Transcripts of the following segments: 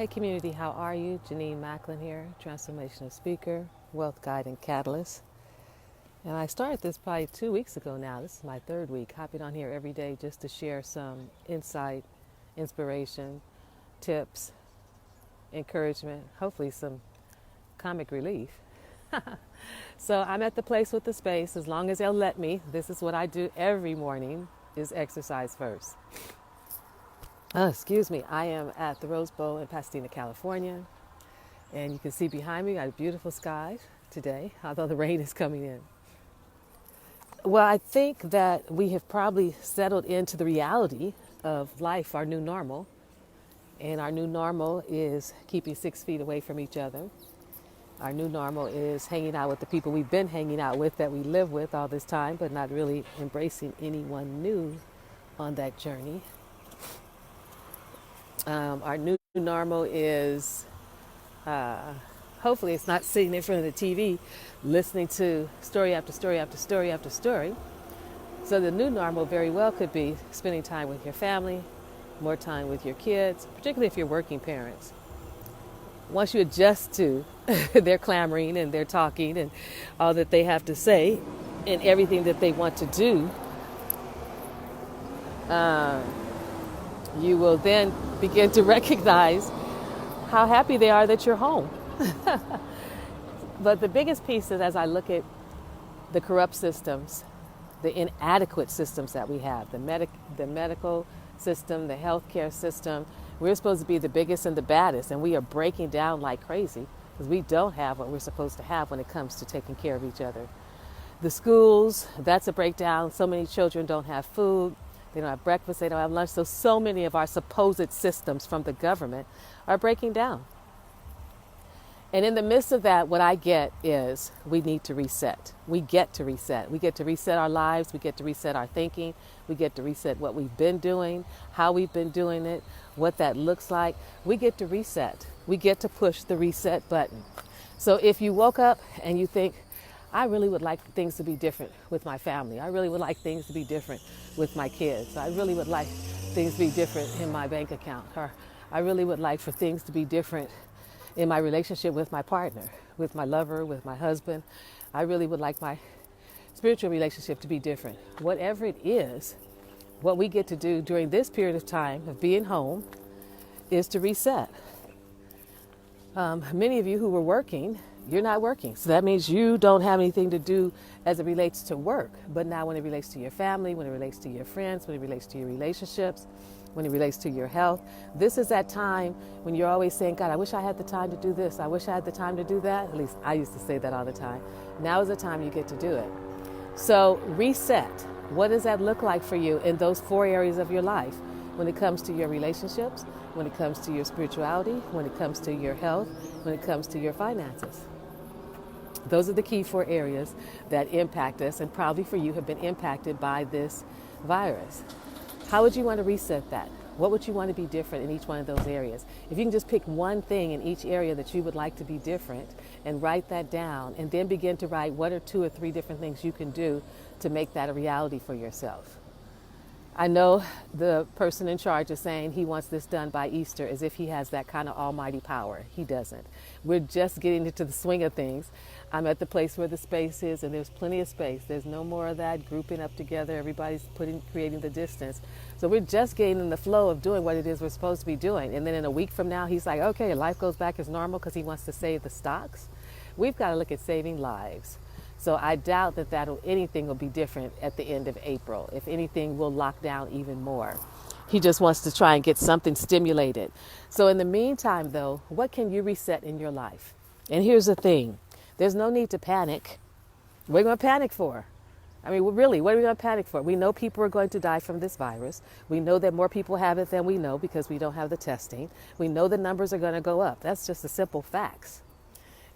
Hey community, how are you? Jenenne Macklin here, transformational speaker, wealth guide and catalyst. And I started this probably 2 weeks ago now. This is my third week, hopping on here every day just to share some insight, inspiration, tips, encouragement, hopefully some comic relief. So I'm at the place with the space, as long as they'll let me. This is what I do every morning, is exercise first. Excuse me, I am at the Rose Bowl in Pasadena, California. And you can see behind me, I have beautiful skies today, although the rain is coming in. Well, I think that we have probably settled into the reality of life, our new normal. And our new normal is keeping 6 feet away from each other. Our new normal is hanging out with the people we've been hanging out with, that we live with all this time, but not really embracing anyone new on that journey. Our new normal is, hopefully it's not sitting in front of the TV, listening to story after story after story after story. So the new normal very well could be spending time with your family, more time with your kids, particularly if you're working parents. Once you adjust to their clamoring and their talking and all that they have to say and everything that they want to do, you will then begin to recognize how happy they are that you're home. But the biggest piece is, as I look at the corrupt systems, the inadequate systems that we have, the medical system, the healthcare system, we're supposed to be the biggest and the baddest, and we are breaking down like crazy because we don't have what we're supposed to have when it comes to taking care of each other. The schools, that's a breakdown. So many children don't have food. They don't have breakfast, they don't have lunch. So many of our supposed systems from the government are breaking down. And in the midst of that, what I get is we need to reset. We get to reset. We get to reset our lives. We get to reset our thinking. We get to reset what we've been doing, how we've been doing it, what that looks like. We get to reset. We get to push the reset button. So if you woke up and you think, I really would like things to be different with my family. I really would like things to be different with my kids. I really would like things to be different in my bank account. Or I really would like for things to be different in my relationship with my partner, with my lover, with my husband. I really would like my spiritual relationship to be different. Whatever it is, what we get to do during this period of time of being home is to reset. Many of you who were working, you're not working. So that means you don't have anything to do as it relates to work. But now when it relates to your family, when it relates to your friends, when it relates to your relationships, when it relates to your health, this is that time when you're always saying, God, I wish I had the time to do this. I wish I had the time to do that. At least I used to say that all the time. Now is the time you get to do it. So reset. What does that look like for you in those 4 areas of your life? When it comes to your relationships, when it comes to your spirituality, when it comes to your health, when it comes to your finances. Those are the key 4 areas that impact us, and probably for you have been impacted by this virus. How would you want to reset that? What would you want to be different in each one of those areas? If you can just pick one thing in each area that you would like to be different and write that down, and then begin to write what are 2 or 3 different things you can do to make that a reality for yourself. I know the person in charge is saying he wants this done by Easter, as if he has that kind of almighty power. He doesn't. We're just getting into the swing of things. I'm at the place where the space is, and there's plenty of space. There's no more of that grouping up together. Everybody's creating the distance. So we're just getting in the flow of doing what it is we're supposed to be doing. And then in a week from now, he's like, okay, life goes back as normal because he wants to save the stocks. We've got to look at saving lives. So I doubt that anything will be different at the end of April. If anything, we'll lock down even more. He just wants to try and get something stimulated. So in the meantime, though, what can you reset in your life? And here's the thing. There's no need to panic. What are we going to panic for? I mean, really, what are we going to panic for? We know people are going to die from this virus. We know that more people have it than we know because we don't have the testing. We know the numbers are going to go up. That's just the simple facts.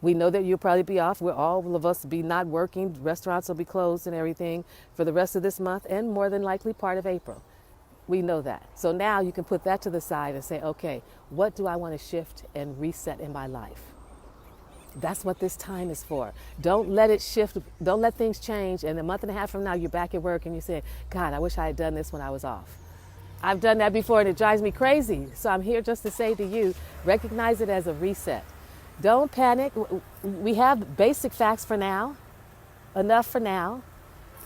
We know that you'll probably be off. All of us be not working. Restaurants will be closed and everything for the rest of this month and more than likely part of April. We know that. So now you can put that to the side and say, okay, what do I want to shift and reset in my life? That's what this time is for. Don't let it shift. Don't let things change. And a month and a half from now, you're back at work and you say, God, I wish I had done this when I was off. I've done that before and it drives me crazy. So I'm here just to say to you, recognize it as a reset. Don't panic. We have basic facts for now, enough for now.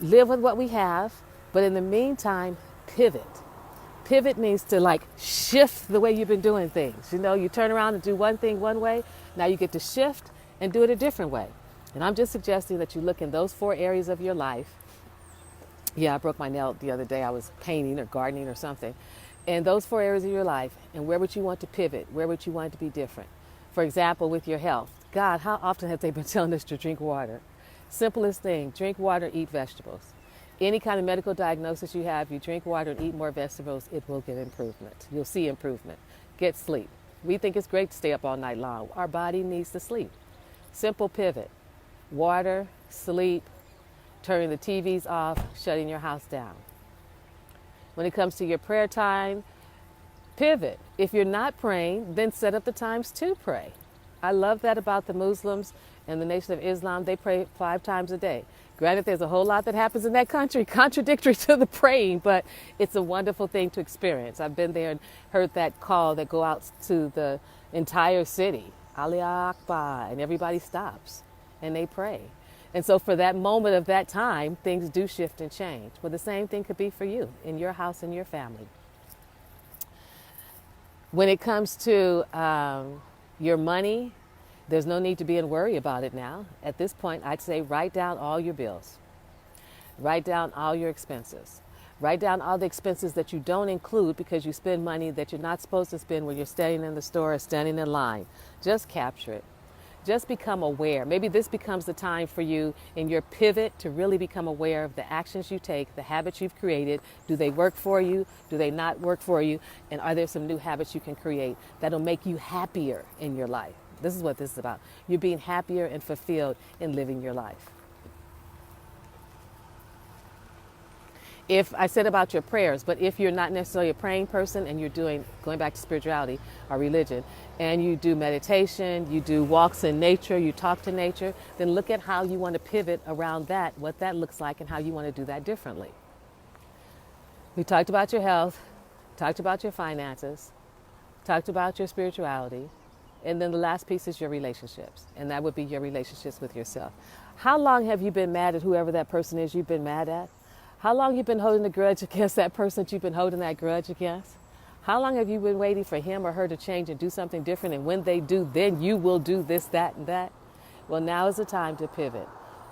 Live with what we have, but in the meantime, pivot. Pivot means to like shift the way you've been doing things. You know, you turn around and do one thing one way, now you get to shift and do it a different way. And I'm just suggesting that you look in those 4 areas of your life. Yeah, I broke my nail the other day. I was painting or gardening or something. In those 4 areas of your life, and where would you want to pivot? Where would you want it to be different? For example, with your health. God, how often have they been telling us to drink water? Simplest thing, drink water, eat vegetables. Any kind of medical diagnosis you have, you drink water and eat more vegetables, it will get improvement. You'll see improvement. Get sleep. We think it's great to stay up all night long. Our body needs to sleep. Simple pivot. Water, sleep, turning the TVs off, shutting your house down. When it comes to your prayer time, pivot. If you're not praying, then set up the times to pray. I love that about the Muslims and the Nation of Islam. They pray 5 times a day. Granted, there's a whole lot that happens in that country contradictory to the praying, but it's a wonderful thing to experience. I've been there and heard that call that go out to the entire city, Ali Akbar, and everybody stops and they pray. And so for that moment of that time, things do shift and change. Well, the same thing could be for you in your house and your family. When it comes to your money, there's no need to be in worry about it now. At this point, I'd say write down all your bills. Write down all your expenses. Write down all the expenses that you don't include because you spend money that you're not supposed to spend when you're standing in the store or standing in line. Just capture it. Just become aware. Maybe this becomes the time for you in your pivot to really become aware of the actions you take, the habits you've created. Do they work for you? Do they not work for you? And are there some new habits you can create that'll make you happier in your life? This is what this is about. You're being happier and fulfilled in living your life. If I said about your prayers, but if you're not necessarily a praying person and you're going back to spirituality or religion, and you do meditation, you do walks in nature, you talk to nature, then look at how you want to pivot around that, what that looks like, and how you want to do that differently. We talked about your health, talked about your finances, talked about your spirituality, and then the last piece is your relationships, and that would be your relationships with yourself. How long have you been mad at whoever that person is you've been mad at? How long have you been holding a grudge against that person that you've been holding that grudge against? How long have you been waiting for him or her to change and do something different, and when they do, then you will do this, that, and that? Well, now is the time to pivot.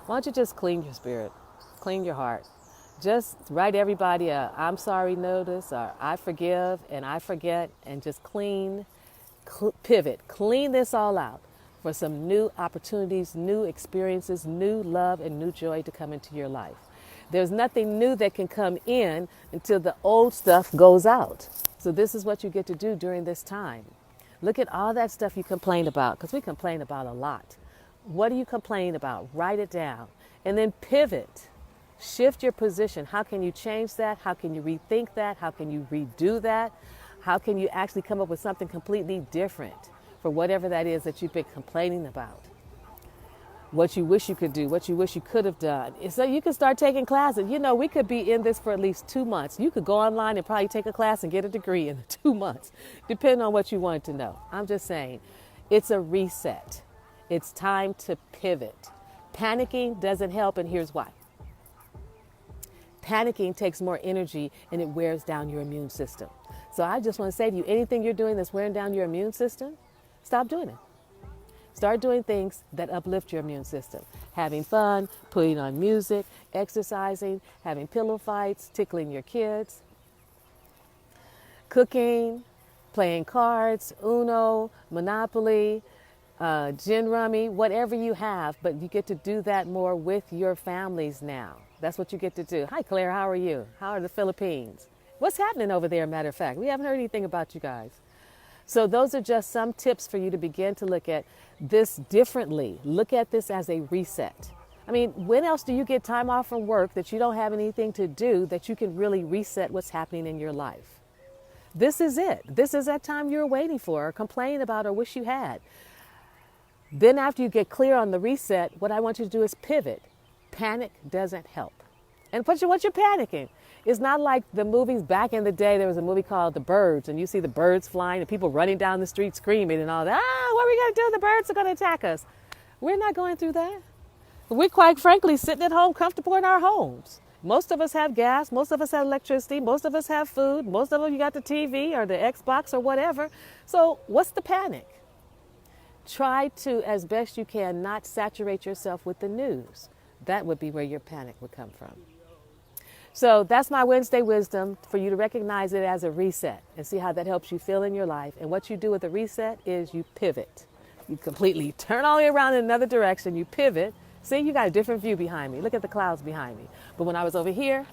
Why don't you just clean your spirit, clean your heart? Just write everybody a I'm sorry notice, or I forgive and I forget, and just pivot, clean this all out for some new opportunities, new experiences, new love, and new joy to come into your life. There's nothing new that can come in until the old stuff goes out. So this is what you get to do during this time. Look at all that stuff you complain about, because we complain about a lot. What do you complain about? Write it down. And then pivot. Shift your position. How can you change that? How can you rethink that? How can you redo that? How can you actually come up with something completely different for whatever that is that you've been complaining about? What you wish you could do, what you wish you could have done. So you can start taking classes. You know, we could be in this for at least 2 months. You could go online and probably take a class and get a degree in 2 months, depending on what you want to know. I'm just saying, it's a reset. It's time to pivot. Panicking doesn't help, and here's why. Panicking takes more energy and it wears down your immune system. So I just want to say to you, anything you're doing that's wearing down your immune system, stop doing it. Start doing things that uplift your immune system. Having fun, putting on music, exercising, having pillow fights, tickling your kids, cooking, playing cards, Uno, Monopoly, gin rummy, whatever you have, but you get to do that more with your families now. That's what you get to do. Hi, Claire, how are you? How are the Philippines? What's happening over there, matter of fact? We haven't heard anything about you guys. So those are just some tips for you to begin to look at this differently. Look at this as a reset. I mean, when else do you get time off from work that you don't have anything to do that you can really reset what's happening in your life? This is it. This is that time you're waiting for or complaining about or wish you had. Then after you get clear on the reset, what I want you to do is pivot. Panic doesn't help. And what you're panicking. It's not like the movies back in the day. There was a movie called The Birds, and you see the birds flying and people running down the street screaming and all that. Ah, what are we going to do? The birds are going to attack us. We're not going through that. We're quite frankly sitting at home comfortable in our homes. Most of us have gas. Most of us have electricity. Most of us have food. Most of them, you got the TV or the Xbox or whatever. So what's the panic? Try to, as best you can, not saturate yourself with the news. That would be where your panic would come from. So that's my Wednesday wisdom, for you to recognize it as a reset and see how that helps you feel in your life. And what you do with a reset is you pivot. You completely turn all the way around in another direction. You pivot. See, you got a different view behind me. Look at the clouds behind me. But when I was over here,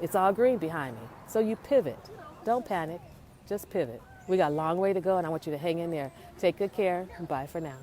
it's all green behind me. So you pivot. Don't panic. Just pivot. We got a long way to go, and I want you to hang in there. Take good care, and bye for now.